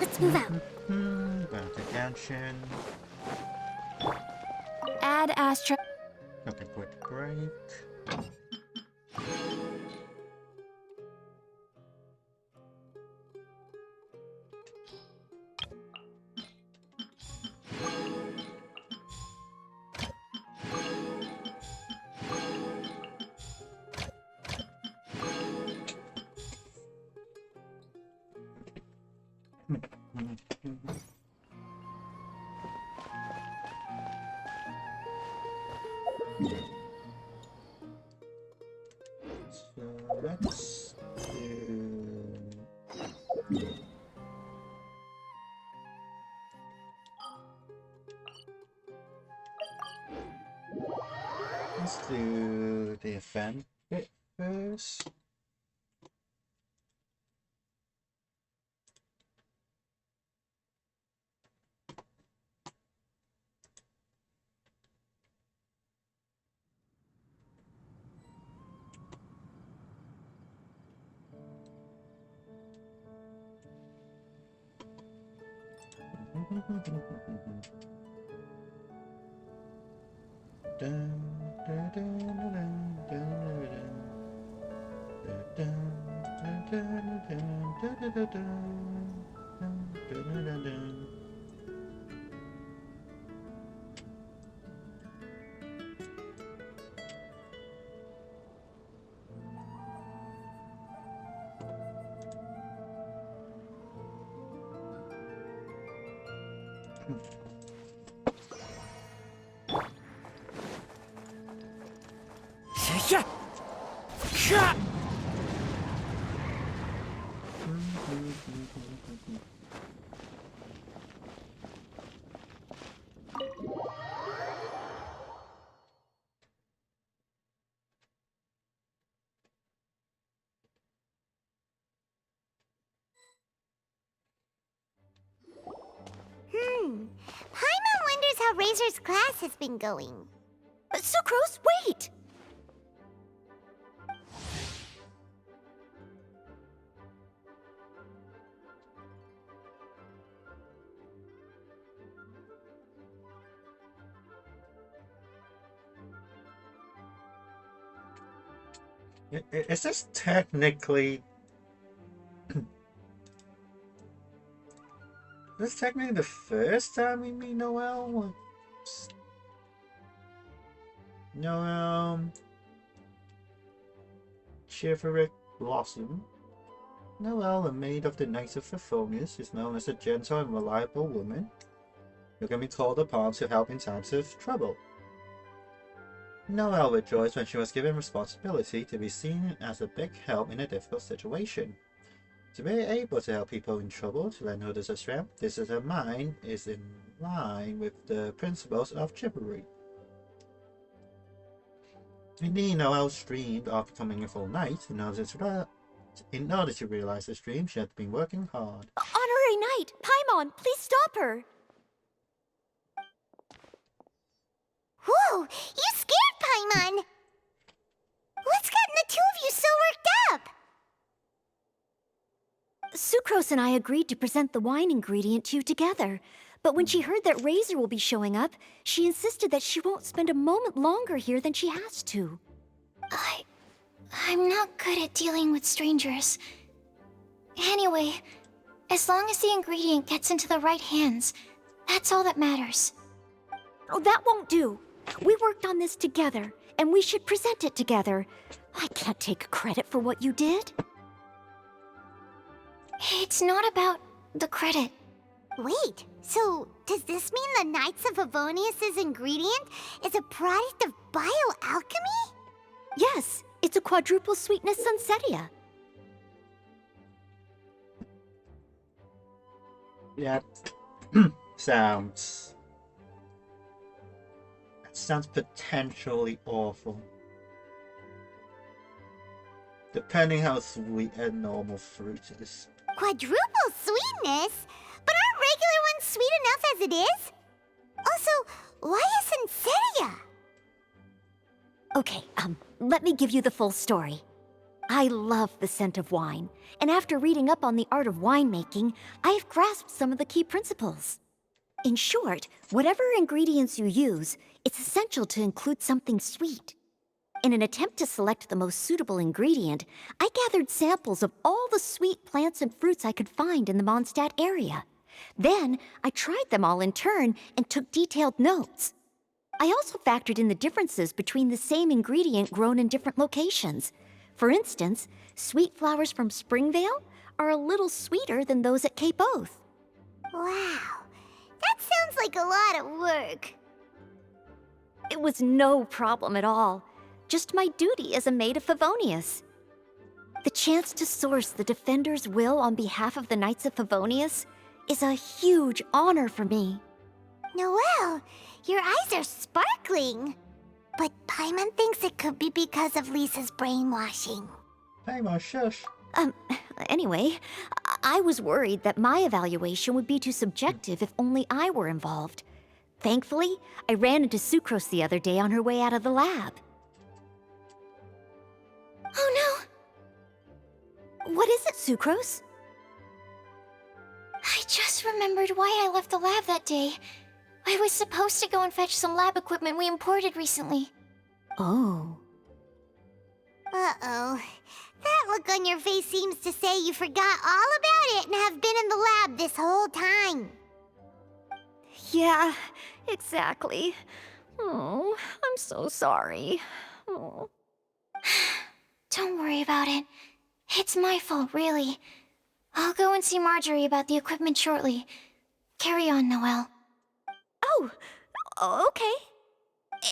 Let's move out. Back to Genshin. Add Astra. Okay, quick break. So let's do the event bit first. Paimon wonders how Razor's class has been going. Sucrose, wait! Is this technically... Is this technically the first time we meet Noelle? Noelle... Chivalric Blossom. Noelle, a maid of the Knights of Favonius, is known as a gentle and reliable woman who can be called upon to help in times of trouble. Noelle rejoiced when she was given responsibility to be seen as a big help in a difficult situation. To be able to help people in trouble, to lend others a strength, this is her mind is in line with the principles of chivalry. Indeed, Noelle dreamed of becoming a full knight. In order to realize this dream, she had been working hard. Honorary Knight! Paimon, please stop her! Whoa! You scared Paimon! What's gotten the two of you so worked up? Sucrose and I agreed to present the wine ingredient to you together. But when she heard that Razor will be showing up, she insisted that she won't spend a moment longer here than she has to. I'm not good at dealing with strangers. Anyway, as long as the ingredient gets into the right hands, that's all that matters. Oh, that won't do. We worked on this together, and we should present it together. I can't take credit for what you did. It's not about the credit. Wait, so does this mean the Knights of Favonius' ingredient is a product of bioalchemy? Yes, it's a quadruple sweetness sunsetia. Yeah. Sounds potentially awful. Depending how sweet a normal fruit is. Quadruple sweetness? But aren't regular ones sweet enough as it is? Also, why a sunsetia? Okay, let me give you the full story. I love the scent of wine, and after reading up on the art of winemaking, I have grasped some of the key principles. In short, whatever ingredients you use, it's essential to include something sweet. In an attempt to select the most suitable ingredient, I gathered samples of all the sweet plants and fruits I could find in the Mondstadt area. Then, I tried them all in turn and took detailed notes. I also factored in the differences between the same ingredient grown in different locations. For instance, sweet flowers from Springvale are a little sweeter than those at Cape Oath. Wow, that sounds like a lot of work. It was no problem at all. Just my duty as a maid of Favonius. The chance to source the Defender's will on behalf of the Knights of Favonius is a huge honor for me. Noelle, your eyes are sparkling. But Paimon thinks it could be because of Lisa's brainwashing. Paimon, shush. Anyway, I was worried that my evaluation would be too subjective if only I were involved. Thankfully, I ran into Sucrose the other day on her way out of the lab. Oh no! What is it, Sucrose? I just remembered why I left the lab that day. I was supposed to go and fetch some lab equipment we imported recently. Oh. Uh-oh. That look on your face seems to say you forgot all about it and have been in the lab this whole time. Yeah, exactly. Oh, I'm so sorry. Oh. Don't worry about it. It's my fault, really. I'll go and see Marjorie about the equipment shortly. Carry on, Noelle. Oh, okay.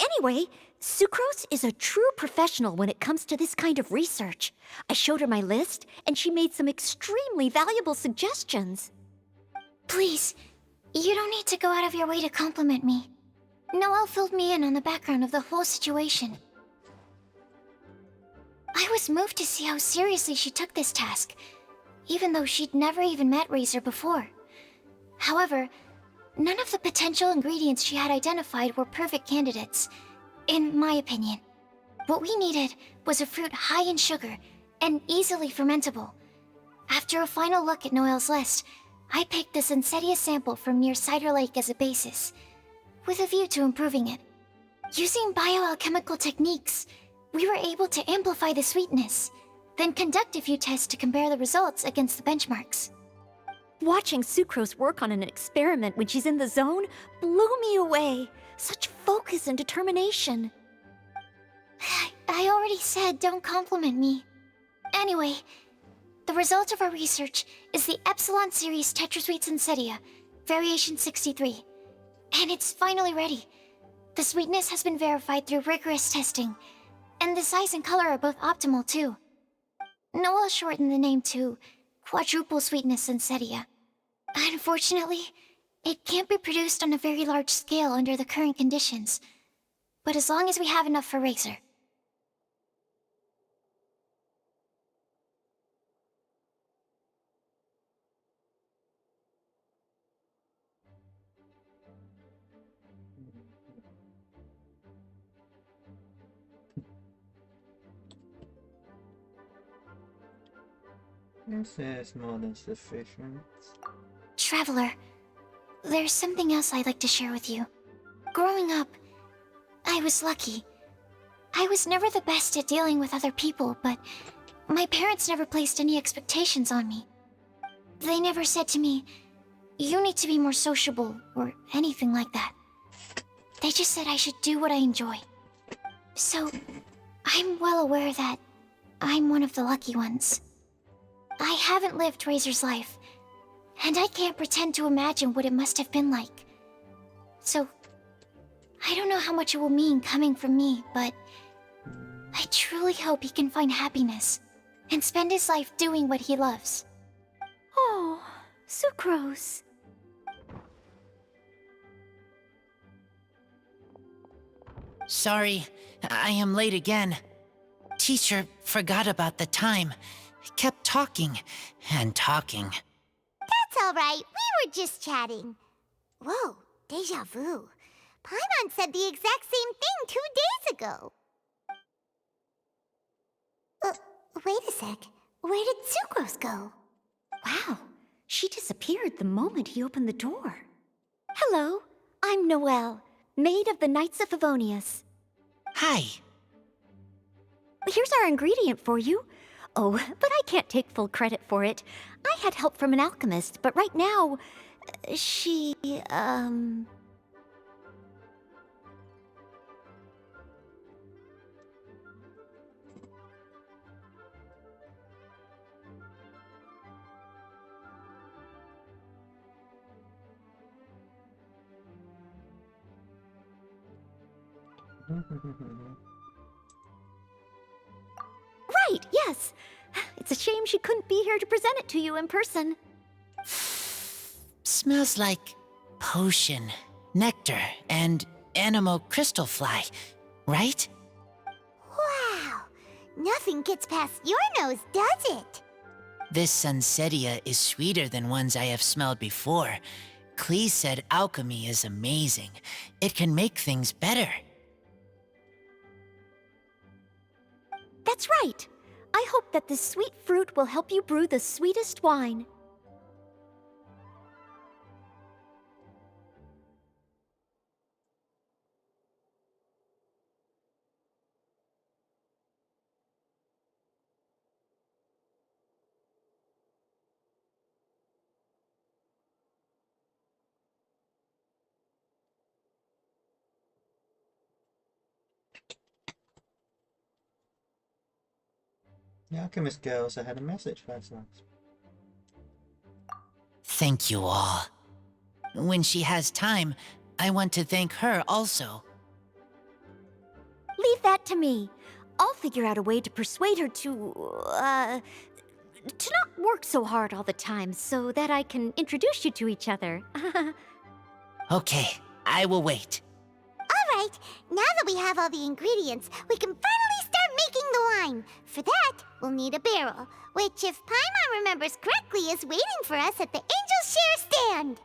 Anyway, Sucrose is a true professional when it comes to this kind of research. I showed her my list, and she made some extremely valuable suggestions. Please, you don't need to go out of your way to compliment me. Noelle filled me in on the background of the whole situation. I was moved to see how seriously she took this task, even though she'd never even met Razor before. However, none of the potential ingredients she had identified were perfect candidates, in my opinion. What we needed was a fruit high in sugar and easily fermentable. After a final look at Noelle's list, I picked the Sensetia sample from near Cider Lake as a basis, with a view to improving it. Using bioalchemical techniques, we were able to amplify the sweetness, then conduct a few tests to compare the results against the benchmarks. Watching Sucrose work on an experiment when she's in the zone blew me away. Such focus and determination. I already said don't compliment me. Anyway, the result of our research is the Epsilon Series Tetrasweet Sensetia, Variation 63. And it's finally ready. The sweetness has been verified through rigorous testing, and the size and color are both optimal too. Noelle shortened the name to Quadruple Sweetness Sensetia. Unfortunately, it can't be produced on a very large scale under the current conditions, but as long as we have enough for Razor. This is more than sufficient. Traveler, there's something else I'd like to share with you. Growing up, I was lucky. I was never the best at dealing with other people, but my parents never placed any expectations on me. They never said to me, "You need to be more sociable," or anything like that. They just said I should do what I enjoy. So, I'm well aware that I'm one of the lucky ones. I haven't lived Razor's life, and I can't pretend to imagine what it must have been like. So, I don't know how much it will mean coming from me, but I truly hope he can find happiness and spend his life doing what he loves. Oh, Sucrose. Sorry, I am late again. Teacher forgot about the time. Kept talking and talking. That's all right. We were just chatting. Whoa, deja vu. Paimon said the exact same thing 2 days ago. Wait a sec. Where did Sucrose go? Wow, she disappeared the moment he opened the door. Hello, I'm Noelle, maid of the Knights of Favonius. Hi. Here's our ingredient for you. Oh, but I can't take full credit for it. I had help from an alchemist, but right now, she, Right, yes. It's a shame she couldn't be here to present it to you in person. Smells like potion, nectar, and animal crystal fly, right? Wow! Nothing gets past your nose, does it? This Sunsetia is sweeter than ones I have smelled before. Klee said alchemy is amazing. It can make things better. That's right. I hope that this sweet fruit will help you brew the sweetest wine. The alchemist girl also had a message for us. Thank you all. When she has time, I want to thank her also. Leave that to me. I'll figure out a way to persuade her to not work so hard all the time so that I can introduce you to each other. Okay, I will wait. Alright, now that we have all the ingredients, we can finally start making the wine. For that, we'll need a barrel, which, if Paimon remembers correctly, is waiting for us at the Angel Share stand.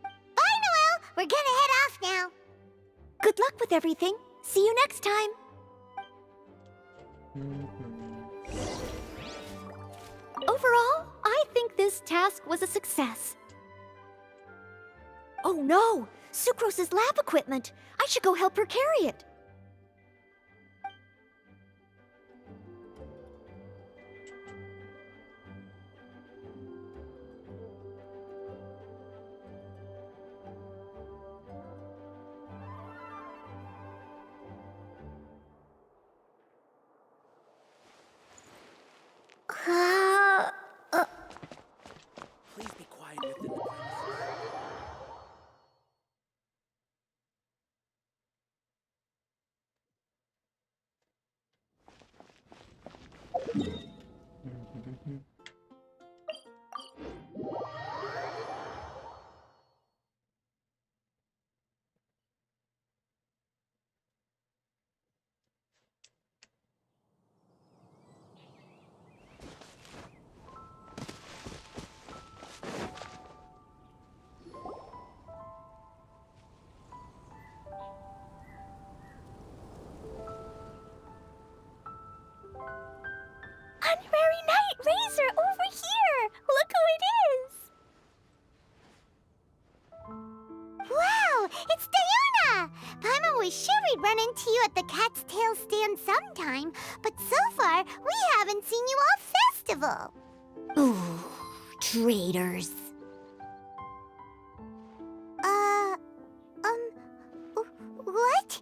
Bye, Noelle! We're gonna head off now. Good luck with everything. See you next time. Overall, I think this task was a success. Oh no! Sucrose's lab equipment! I should go help her carry it. Please be quiet within the premises. Honorary Knight Razor over here! Look who it is! Wow, it's Diona! Paimon was sure we'd run into you at the Cat's Tail stand sometime, but so far, we haven't seen you all festival. Ooh, traitors. What?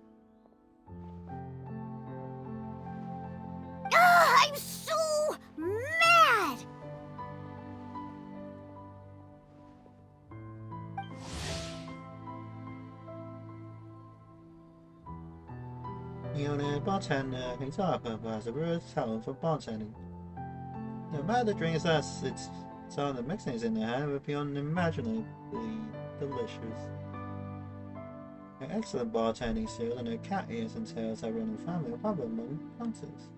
I'm so mad! Iona bartender thinks our purple has a real talent for bartending. No matter the drink is us, it's some of the mixings in there are beyond imaginably delicious. Her excellent bartending skill and her cat ears and tails have run a family of popular among hunters,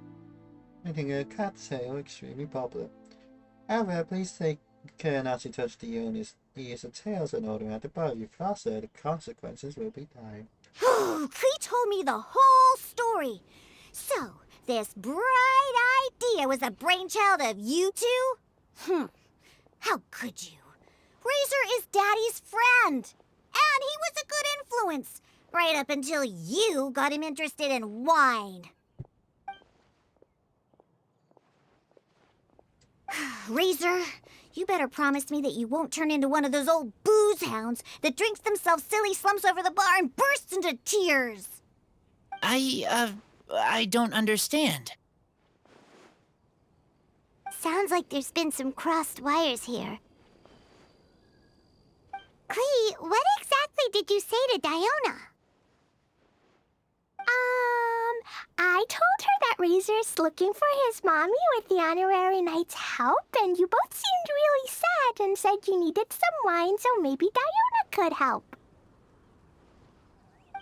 making her cat tail extremely popular. However, please take care not to touch the owner's ears or tails in order at the bar. If you faster, the consequences will be dire. Klee told me the whole story. So, this bright idea was the brainchild of you two? How could you? Razor is Daddy's friend, and he was a good influence, right up until you got him interested in wine. Razor, you better promise me that you won't turn into one of those old booze hounds that drinks themselves silly, slumps over the bar, and bursts into tears. I don't understand. Sounds like there's been some crossed wires here. Clee, what exactly did you say to Diona? I told her that Razor's looking for his mommy with the honorary knight's help, and you both seemed really sad and said you needed some wine, so maybe Diona could help.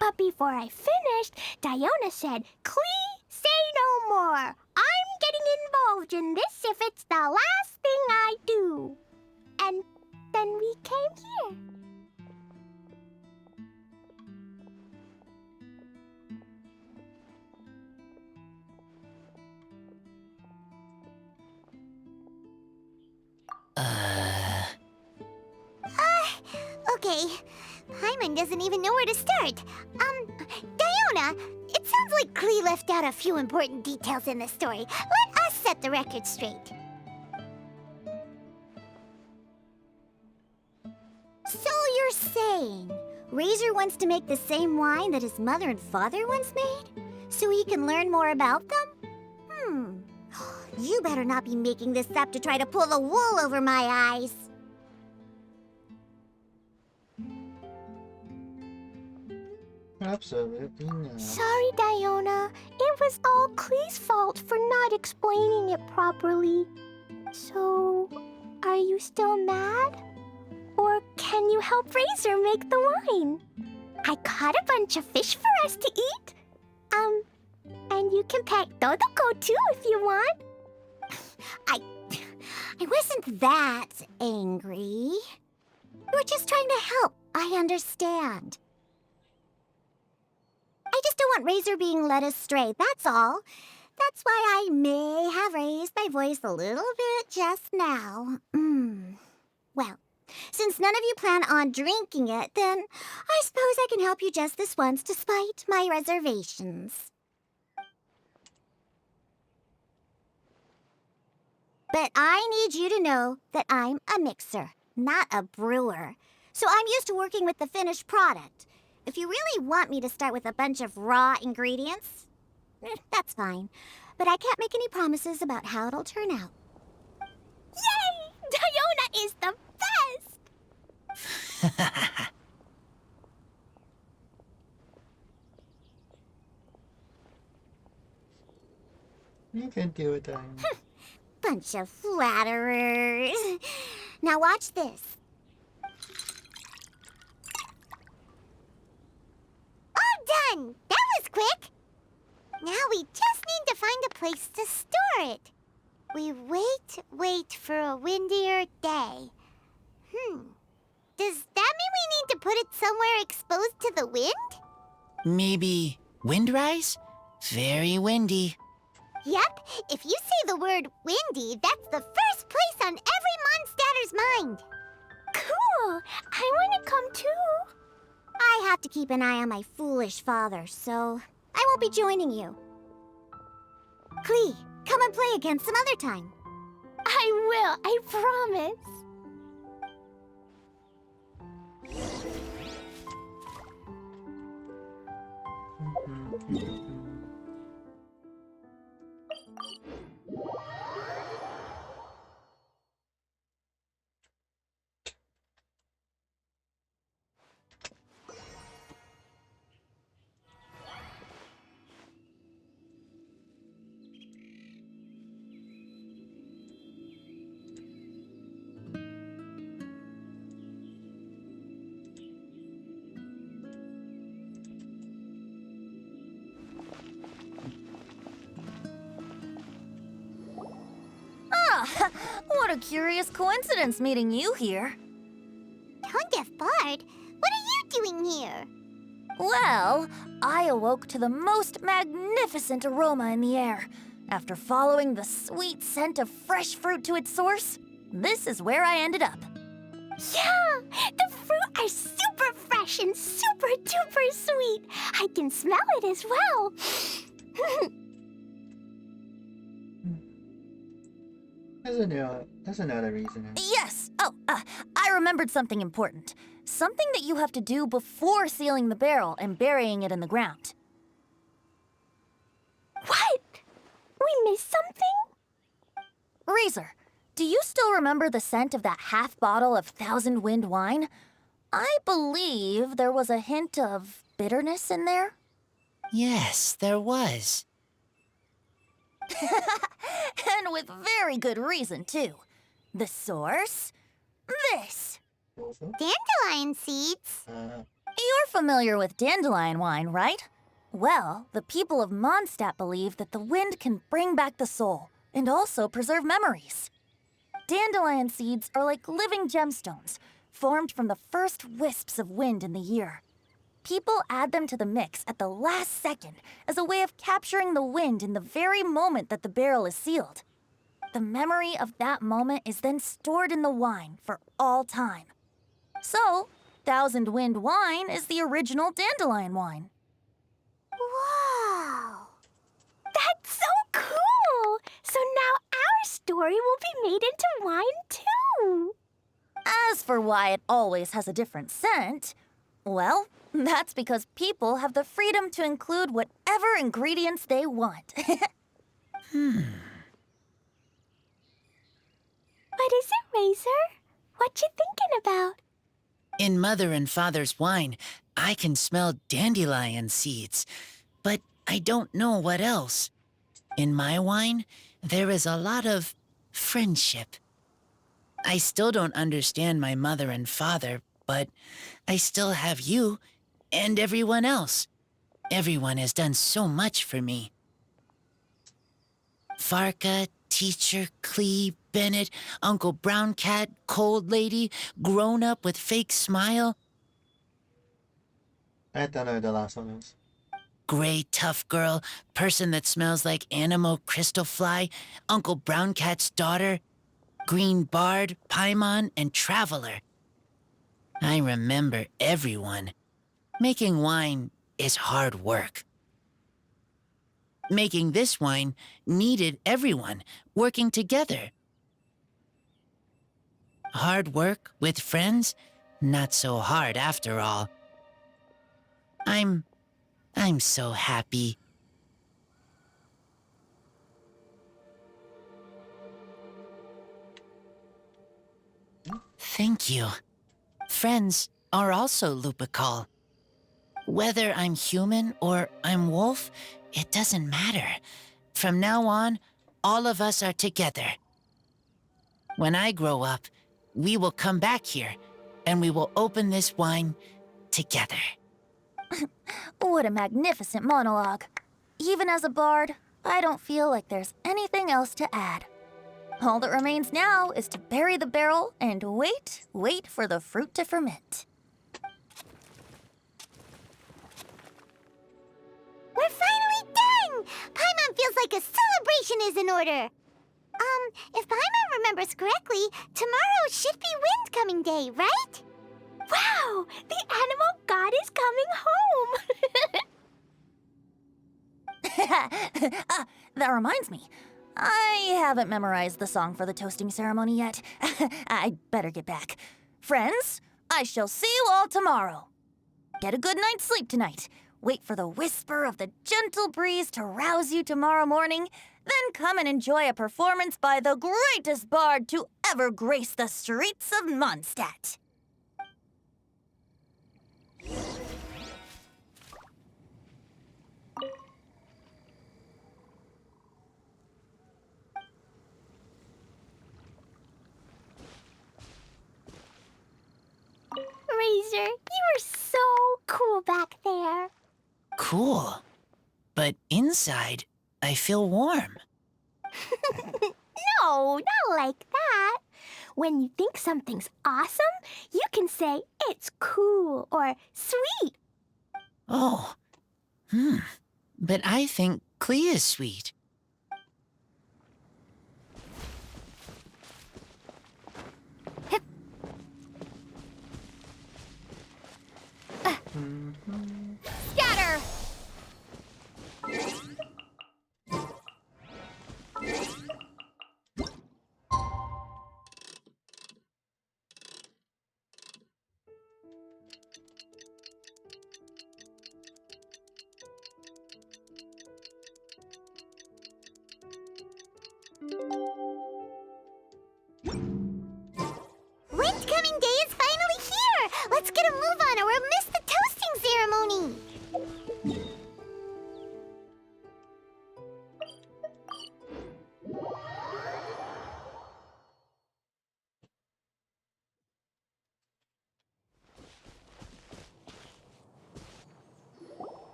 But before I finished, Diona said, Clee, say no more. I'm getting involved in this if it's the last thing I do. And then we came here. Okay. Paimon doesn't even know where to start. Diona, it sounds like Clee left out a few important details in the story. Let us set the record straight. So you're saying Razor wants to make the same wine that his mother and father once made? So he can learn more about them? You better not be making this up to try to pull the wool over my eyes. Absolutely not. Sorry, Diona. It was all Clee's fault for not explaining it properly. So, are you still mad? Or can you help Razor make the wine? I caught a bunch of fish for us to eat. And you can pet Dodoko too if you want. I wasn't that angry. We're just trying to help. I understand. I just don't want Razor being led astray, that's all. That's why I may have raised my voice a little bit just now. Well, since none of you plan on drinking it, then I suppose I can help you just this once despite my reservations. But I need you to know that I'm a mixer, not a brewer. So I'm used to working with the finished product. If you really want me to start with a bunch of raw ingredients, that's fine. But I can't make any promises about how it'll turn out. Yay! Diona is the best! You can do it, Diana. Bunch of flatterers. Now watch this. All done! That was quick! Now we just need to find a place to store it. We wait for a windier day. Does that mean we need to put it somewhere exposed to the wind? Maybe Windrise? Very windy. Yep, if you say the word windy, that's the first place on every Mondstatter's mind. Cool! I want to come too. I have to keep an eye on my foolish father, so I won't be joining you. Clee, come and play again some other time. I will, I promise. What a curious coincidence meeting you here. Don't get bored. What are you doing here? Well, I awoke to the most magnificent aroma in the air. After following the sweet scent of fresh fruit to its source, this is where I ended up. Yeah, the fruit are super fresh and super duper sweet. I can smell it as well. There's another reason. Yes! Oh, I remembered something important. Something that you have to do before sealing the barrel and burying it in the ground. What? We missed something? Razor, do you still remember the scent of that half bottle of Thousand Wind wine? I believe there was a hint of bitterness in there. Yes, there was. And with very good reason, too. The source? This. Also, Dandelion seeds. You're familiar with dandelion wine, right? Well, the people of Mondstadt believe that the wind can bring back the soul and also preserve memories. Dandelion seeds are like living gemstones, formed from the first wisps of wind in the year. People add them to the mix at the last second as a way of capturing the wind in the very moment that the barrel is sealed. The memory of that moment is then stored in the wine for all time. So, Thousand Wind wine is the original dandelion wine. Wow. That's so cool. So now our story will be made into wine too. As for why it always has a different scent, well, that's because people have the freedom to include whatever ingredients they want. What is it, Razor? What you thinking about? In Mother and Father's wine, I can smell dandelion seeds, but I don't know what else. In my wine, there is a lot of friendship. I still don't understand my mother and father, but I still have you and everyone else. Everyone has done so much for me. Farka, Teacher, Clee, Bennett, Uncle Brown Cat, Cold Lady, Grown Up with Fake Smile, I don't know who the last one is. Gray Tough Girl, Person that Smells like Animo Crystal Fly, Uncle Brown Cat's Daughter, Green Bard, Paimon, and Traveler. I remember everyone. Making wine is hard work. Making this wine needed everyone working together. Hard work with friends? Not so hard after all. I'm so happy. Thank you. Friends are also Lupical. Whether I'm human or I'm wolf, it doesn't matter. From now on, all of us are together. When I grow up, we will come back here, and we will open this wine together. What a magnificent monologue. Even as a bard, I don't feel like there's anything else to add. All that remains now is to bury the barrel and wait for the fruit to ferment. We're finally done! Paimon feels like a celebration is in order. If Paimon remembers correctly, tomorrow should be Wind Coming Day, right? Wow! The animal god is coming home! That reminds me. I haven't memorized the song for the toasting ceremony yet. I'd better get back. Friends, I shall see you all tomorrow. Get a good night's sleep tonight. Wait for the whisper of the gentle breeze to rouse you tomorrow morning. Then come and enjoy a performance by the greatest bard to ever grace the streets of Mondstadt. Razor, you are so cool back there. Cool. But inside, I feel warm. No, not like that. When you think something's awesome, you can say it's cool or sweet. Oh, but I think Klee is sweet. Scatter! Wind coming day is finally here! Let's get a move on or we'll miss the toasting ceremony!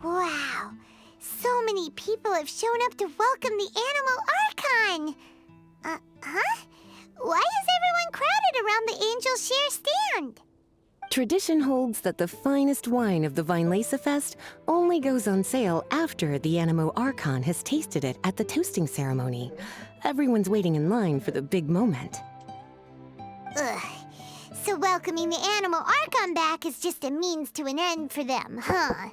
Wow, so many people have shown up to welcome the Animal Archon! Huh? Why is everyone crowded around the Angel Share stand? Tradition holds that the finest wine of the Vinelasa Fest only goes on sale after the Animo Archon has tasted it at the toasting ceremony. Everyone's waiting in line for the big moment. Ugh. So welcoming the Animal Archon back is just a means to an end for them, huh?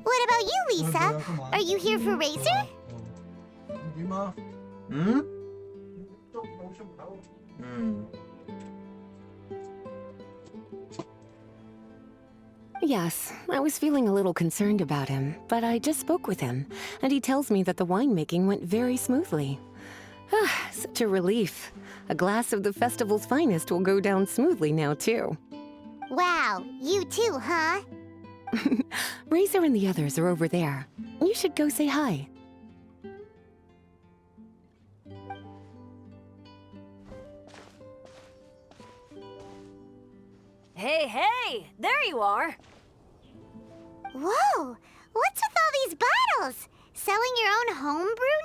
What about you, Lisa? Are you here for Razor? Yes, I was feeling a little concerned about him, but I just spoke with him, and he tells me that the winemaking went very smoothly. Ah, such a relief. A glass of the festival's finest will go down smoothly now, too. Wow, you too, huh? Razor and the others are over there. You should go say hi. Hey, there you are. Whoa, what's with all these bottles? Selling your own homebrew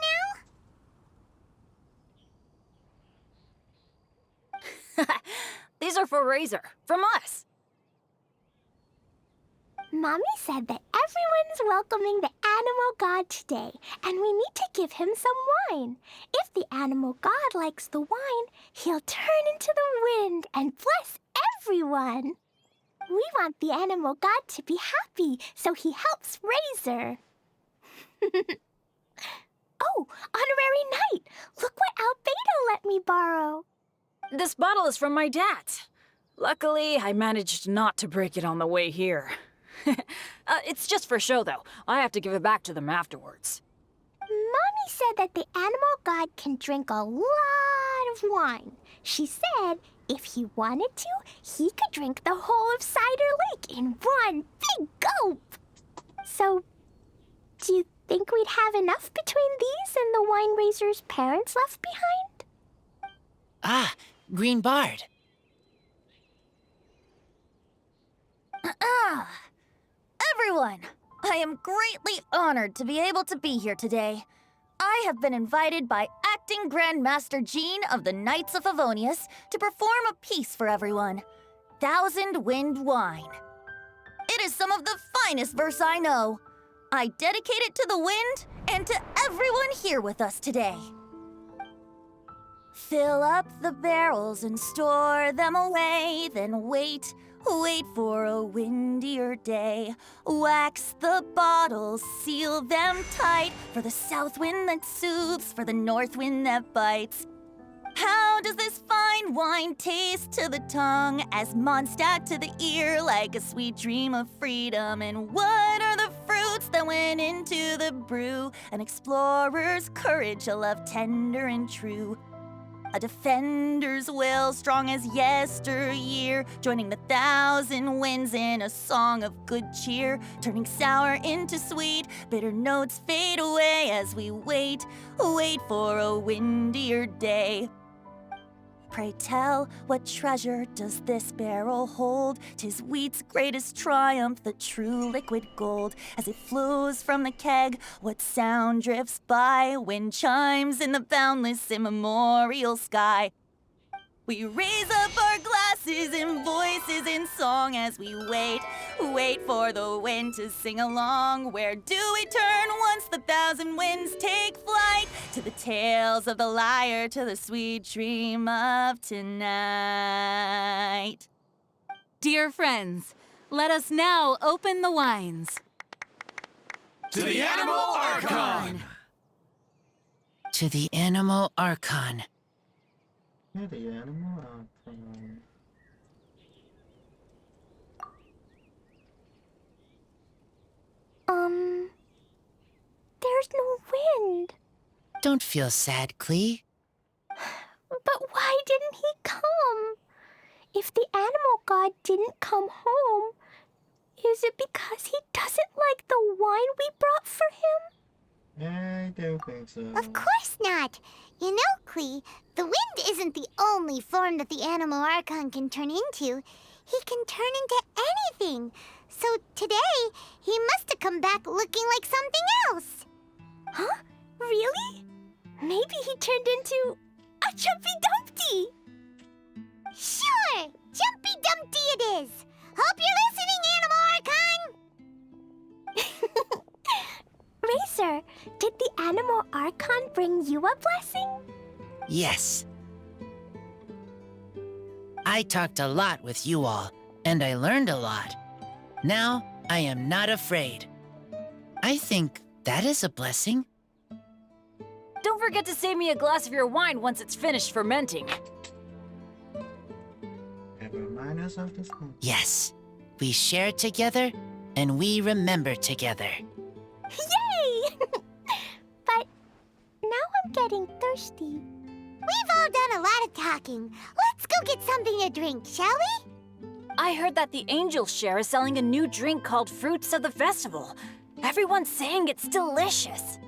now? These are for Razor, from us. Mommy said that everyone's welcoming the Animal God today, and we need to give him some wine. If the Animal God likes the wine, he'll turn into the wind and bless everyone. We want the Animal God to be happy, so he helps Razor. Oh, Honorary Knight! Look what Albedo let me borrow. This bottle is from my dad. Luckily, I managed not to break it on the way here. It's just for show, though. I have to give it back to them afterwards. Mommy said that the Animal God can drink a lot of wine. She said if he wanted to, he could drink the whole of Cider Lake in one big gulp. So, do you think we'd have enough between these and the wine raiser's parents left behind? Ah, Green Bard. Everyone, I am greatly honored to be able to be here today. I have been invited by Acting Grand Master Jean of the Knights of Favonius to perform a piece for everyone. Thousand Wind Wine. It is some of the finest verse I know. I dedicate it to the wind and to everyone here with us today. Fill up the barrels and store them away, then wait for a windier day. Wax the bottles, seal them tight, for the south wind that soothes, for the north wind that bites. How does this fine wine taste to the tongue, as Mondstadt to the ear, like a sweet dream of freedom? And what are the fruits that went into the brew? An explorer's courage, a love tender and true. A defender's will, strong as yesteryear, joining the thousand winds in a song of good cheer, turning sour into sweet, bitter notes fade away as we wait for a windier day. Pray tell, what treasure does this barrel hold? 'Tis wheat's greatest triumph, the true liquid gold. As it flows from the keg, what sound drifts by? Wind chimes in the boundless immemorial sky. We raise up our glasses and voices in song as we wait for the wind to sing along. Where do we turn once the thousand winds take flight? To the tales of the lyre, to the sweet dream of tonight. Dear friends, let us now open the wines. To the Animal Archon! To the Animal Archon. Yeah, the animal. There's no wind. Don't feel sad, Klee. But why didn't he come? If the animal god didn't come home, is it because he doesn't like the wine we brought for him? I don't think so. Of course not. You know, Klee, the wind isn't the only form that the Animal Archon can turn into. He can turn into anything. So today, he must have come back looking like something else. Huh? Really? Maybe he turned into a Jumpy Dumpty. Sure, Jumpy Dumpty it is. Hope you're listening, Animal Archon. Racer, did the Animal Archon bring you a blessing? Yes. I talked a lot with you all, and I learned a lot. Now, I am not afraid. I think that is a blessing. Don't forget to save me a glass of your wine once it's finished fermenting. Ever remind us of this one? Yes. We share together, and we remember together. Yay! But now I'm getting thirsty. We've all done a lot of talking. Let's go get something to drink, shall we? I heard that the Angel Share is selling a new drink called Fruits of the Festival. Everyone's saying it's delicious.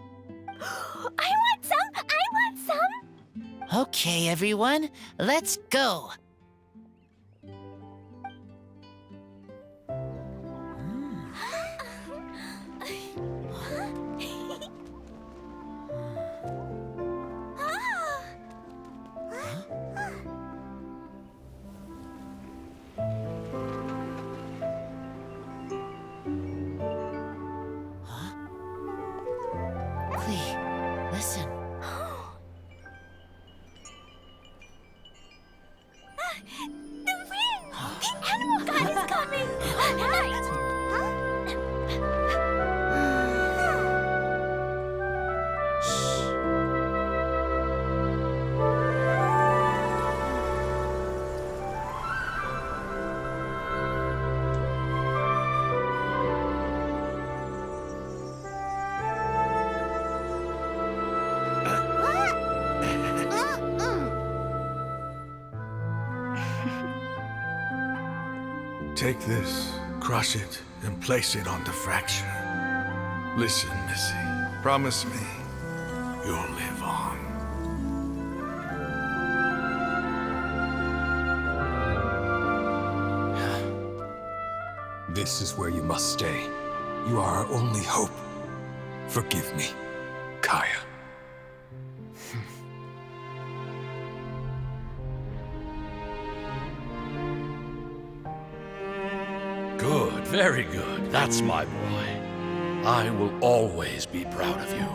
I want some! I want some! Okay, everyone, let's go. Klee, listen. The wind! The animal god is coming! Right! Take this, crush it, and place it on the fracture. Listen, Missy. Promise me you'll live on. This is where you must stay. You are our only hope. Forgive me, Kaya. Good, very good. That's my boy. I will always be proud of you.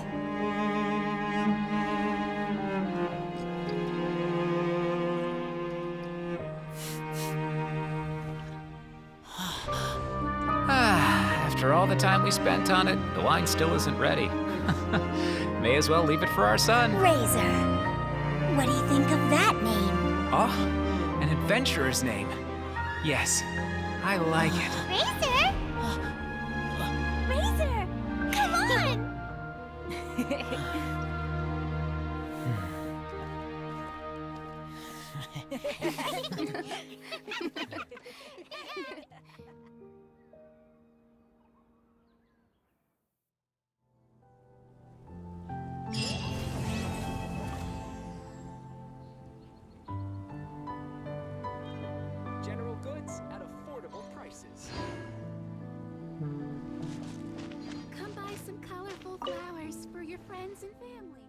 After all the time we spent on it, the wine still isn't ready. May as well leave it for our son. Razor, what do you think of that name? Oh, an adventurer's name. Yes, I like it. Razor? Razor, come on! General goods at affordable prices. Come buy some colorful flowers for your friends and family.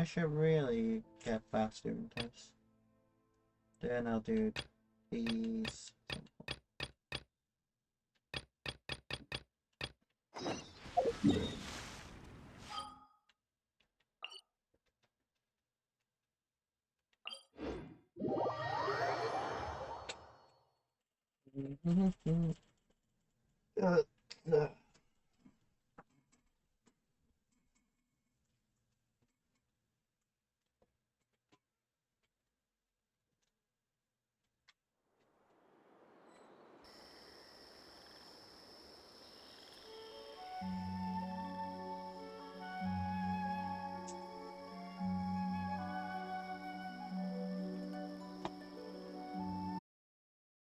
I should really get fast doing this. Then I'll do these.